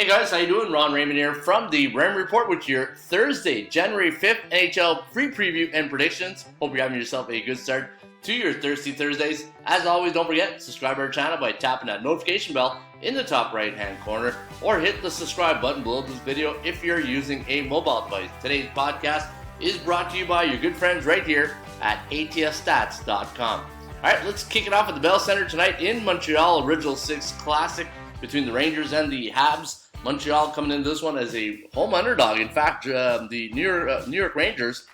Hey guys, how you doing? Ron Raymond here from the Raymond Report with your Thursday, January 5th NHL free preview and predictions. Hope you're having yourself a good start to your Thirsty Thursdays. As always, don't forget, subscribe to our channel by tapping that notification bell in the top right hand corner or hit the subscribe button below this video if you're using a mobile device. Today's podcast is brought to you by your good friends right here at ATSstats.com. Alright, let's kick it off at the Bell Center tonight in Montreal, Original Six Classic between the Rangers and the Habs. Montreal coming into this one as a home underdog. In fact, the New York Rangers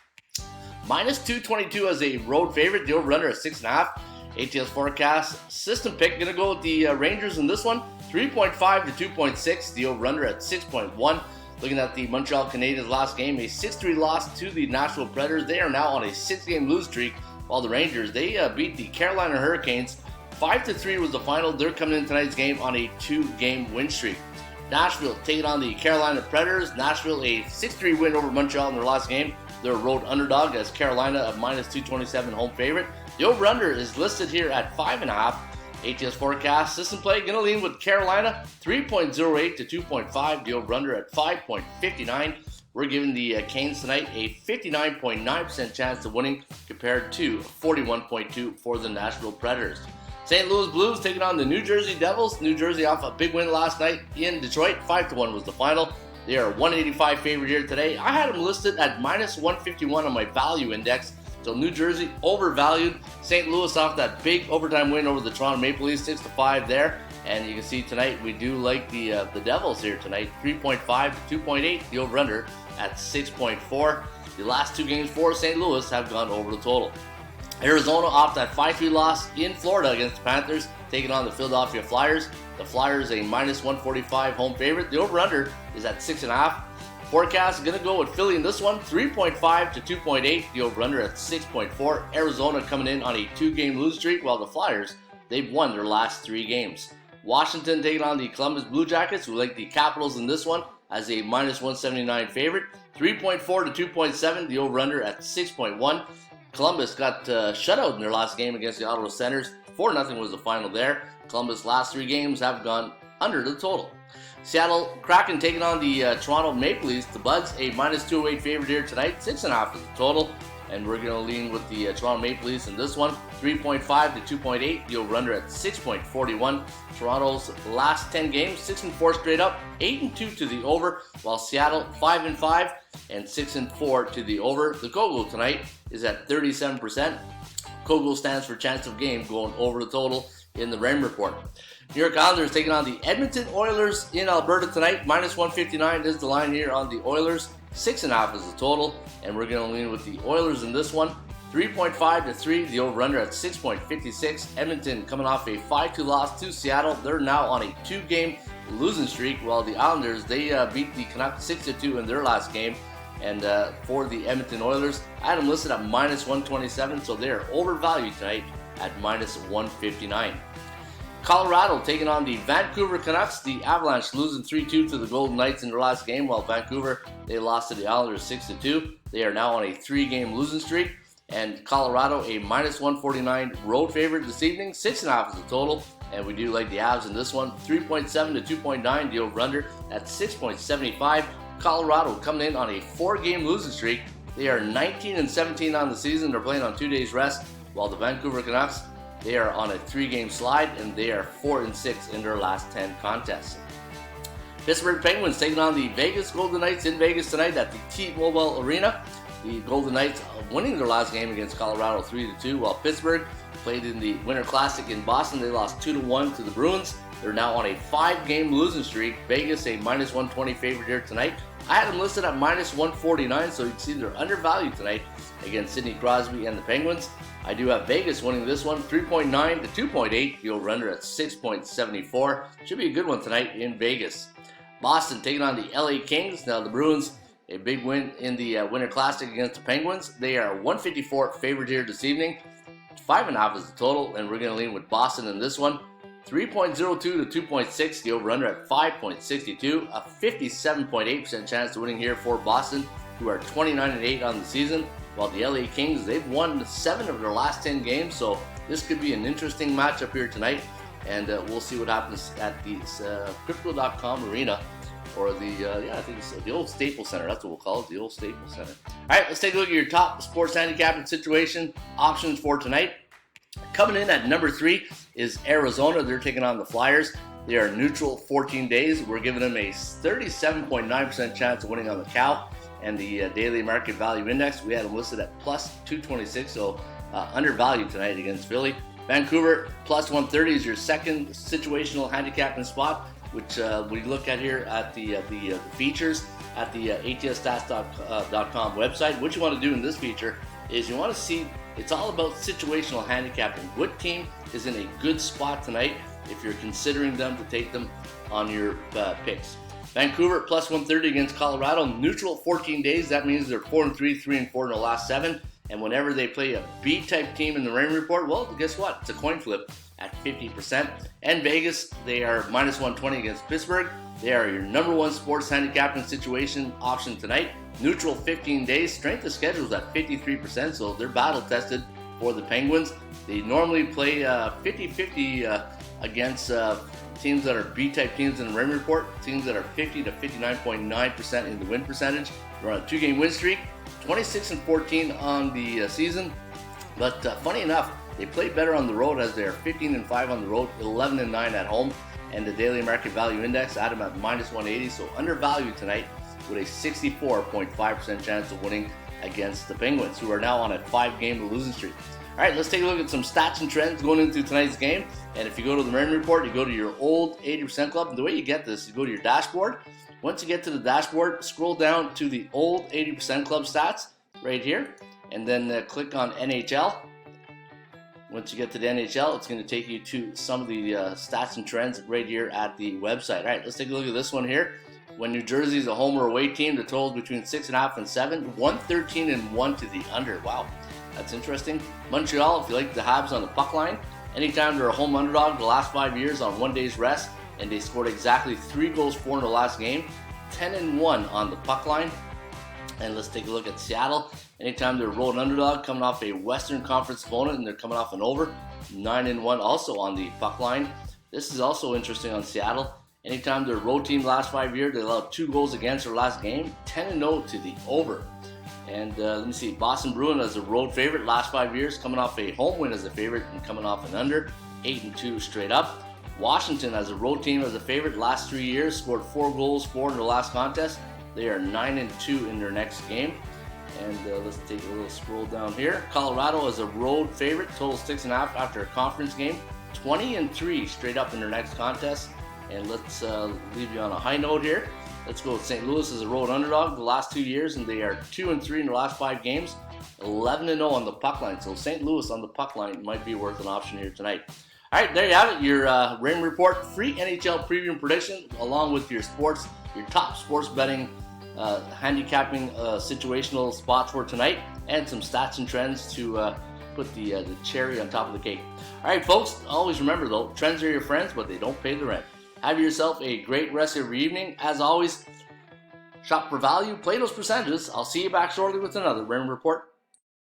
minus 222 as a road favorite. The over-under at 6.5. ATS forecast system pick going to go with the Rangers in this one, 3.5 to 2.6. The over-under at 6.1. Looking at the Montreal Canadiens last game, a 6-3 loss to the Nashville Predators. They are now on a 6-game lose streak, while the Rangers, they beat the Carolina Hurricanes. 5-3 was the final. They're coming in tonight's game on a 2-game win streak. Nashville taking on the Carolina Predators. Nashville a 6-3 win over Montreal in their last game. They're a road underdog as Carolina a minus 227 home favorite. The over-under is listed here at 5.5. ATS forecast system play going to lean with Carolina 3.08 to 2.5. The over-under at 5.59. We're giving the Canes tonight a 59.9% chance of winning compared to 41.2 for the Nashville Predators. St. Louis Blues taking on the New Jersey Devils. New Jersey off a big win last night in Detroit. 5-1 was the final. They are 185 favorite here today. I had them listed at minus 151 on my value index. So New Jersey overvalued. St. Louis off that big overtime win over the Toronto Maple Leafs, 6-5 there. And you can see tonight we do like the Devils here tonight. 3.5 to 2.8. The over-under at 6.4. The last two games for St. Louis have gone over the total. Arizona off that 5-3 loss in Florida against the Panthers, taking on the Philadelphia Flyers. The Flyers a minus 145 home favorite. The over-under is at 6.5. Forecast is going to go with Philly in this one, 3.5 to 2.8. The over-under at 6.4. Arizona coming in on a 2-game lose streak, while the Flyers, they've won their last 3 games. Washington taking on the Columbus Blue Jackets. We like the Capitals in this one as a minus 179 favorite. 3.4 to 2.7. The over-under at 6.1. Columbus got shut out in their last game against the Ottawa Senators. 4-0 was the final there. Columbus' last 3 games have gone under the total. Seattle Kraken taking on the Toronto Maple Leafs. The Buds a minus 208 favorite here tonight. 6.5 is the total. And we're going to lean with the Toronto Maple Leafs in this one. 3.5 to 2.8. The over-under at 6.41. Toronto's last 10 games, 6-4 straight up. 8-2 to the over. While Seattle 5-5 and 6-4 to the over. The Kogel tonight is at 37%. Kogel stands for chance of game going over the total in the Raymond Report. New York Islanders taking on the Edmonton Oilers in Alberta tonight. Minus 159 is the line here on the Oilers. 6.5 is the total, and we're going to lean with the Oilers in this one. 3.5 to 3, the over-under at 6.56. Edmonton coming off a 5-2 loss to Seattle. They're now on a 2-game losing streak, while the Islanders, they beat the Canucks 6-2 in their last game. And for the Edmonton Oilers, I had them listed at minus 127, so they are overvalued tonight at minus 159. Colorado taking on the Vancouver Canucks. The Avalanche losing 3-2 to the Golden Knights in their last game, while Vancouver, they lost to the Islanders 6-2. They are now on a 3-game losing streak. And Colorado a minus 149 road favorite this evening. 6.5 is the total. And we do like the Avs in this one. 3.7 to 2.9. The over-under at 6.75. Colorado coming in on a 4-game losing streak. They are 19-17 on the season. They're playing on 2 days rest. While the Vancouver Canucks, they are on a 3-game slide, and they are 4-6 in their last 10 contests. Pittsburgh Penguins taking on the Vegas Golden Knights in Vegas tonight at the T-Mobile Arena. The Golden Knights winning their last game against Colorado 3-2, while Pittsburgh played in the Winter Classic in Boston. They lost 2-1 to the Bruins. They're now on a 5-game losing streak. Vegas a minus 120 favorite here tonight. I had them listed at minus 149, so you can see they're undervalued tonight against Sidney Crosby and the Penguins. I do have Vegas winning this one, 3.9 to 2.8. The over-under at 6.74. Should be a good one tonight in Vegas. Boston taking on the LA Kings. Now the Bruins, a big win in the Winter Classic against the Penguins. They are 154 favorite here this evening. 5.5 is the total, and we're going to lean with Boston in this one. 3.02 to 2.6, the over-under at 5.62. A 57.8% chance of winning here for Boston, who are 29-8 on the season. While the LA Kings, they've won 7 of their last 10 games, so this could be an interesting matchup here tonight. And we'll see what happens at the Crypto.com arena or the, I think it's the old Staples Center. That's what we'll call it, the old Staples Center. All right, let's take a look at your top sports handicapping situation options for tonight. Coming in at number 3 is Arizona. They're taking on the Flyers. They are neutral 14 days. We're giving them a 37.9% chance of winning on the Cow. And the daily market value index, we had them listed at plus 226, so undervalued tonight against Philly. Vancouver plus 130 is your second situational handicapping spot, which we look at here at the features at the atsstats.com website. What you want to do in this feature is you want to see, it's all about situational handicapping. What team is in a good spot tonight if you're considering them to take them on your picks. Vancouver plus 130 against Colorado, neutral 14 days. That means they're 4-3, 3-4 in the last 7. And whenever they play a B-type team in the Raymond Report, well, guess what? It's a coin flip at 50%. And Vegas, they are minus 120 against Pittsburgh. They are your number 1 sports handicapping situation option tonight. Neutral 15 days. Strength of schedule is at 53%, so they're battle tested for the Penguins. They normally play 50-50 against teams that are B-type teams in the Raymond Report, teams that are 50 to 59.9% in the win percentage. They're on a 2-game win streak, 26-14 on the season. But funny enough, they play better on the road as they are 15-5 on the road, 11-9 at home. And the daily market value index had them at minus 180, so undervalued tonight with a 64.5% chance of winning against the Penguins, who are now on a 5-game losing streak. All right, let's take a look at some stats and trends going into tonight's game. And if you go to the Raymond Report, you go to your old 80% club. And the way you get this, you go to your dashboard. Once you get to the dashboard, scroll down to the old 80% club stats right here, and then click on NHL. Once you get to the NHL, it's going to take you to some of the stats and trends right here at the website. All right, let's take a look at this one here. When New Jersey is a home or away team, the total is between 6.5 and 7, 113-1 to the under. Wow. That's interesting. Montreal, if you like the Habs on the puck line, anytime they're a home underdog the last 5 years on 1 day's rest, and they scored exactly 3 goals for in the last game, 10-1 on the puck line. And let's take a look at Seattle. Anytime they're a road underdog coming off a Western Conference opponent and they're coming off an over, 9-1 also on the puck line. This is also interesting on Seattle. Anytime they're a road team the last 5 years, they allowed 2 goals against their last game, 10-0 to the over. And let me see, Boston Bruins as a road favorite last 5 years, coming off a home win as a favorite and coming off an under, 8-2 straight up. Washington as a road team as a favorite last 3 years, scored 4 goals, 4 in their last contest. They are 9-2 in their next game. And let's take a little scroll down here. Colorado as a road favorite, total 6.5 after a conference game, 20-3 straight up in their next contest. And let's leave you on a high note here. Let's go with St. Louis as a road underdog the last 2 years, and they are 2-3 in the last 5 games, 11-0 on the puck line. So St. Louis on the puck line might be worth an option here tonight. All right, there you have it, your Raymond Report free NHL preview and prediction, along with your top sports betting handicapping situational spots for tonight, and some stats and trends to put the cherry on top of the cake. All right, folks, always remember though, trends are your friends, but they don't pay the rent. Have yourself a great rest of your evening. As always, shop for value, play those percentages. I'll see you back shortly with another Raymond Report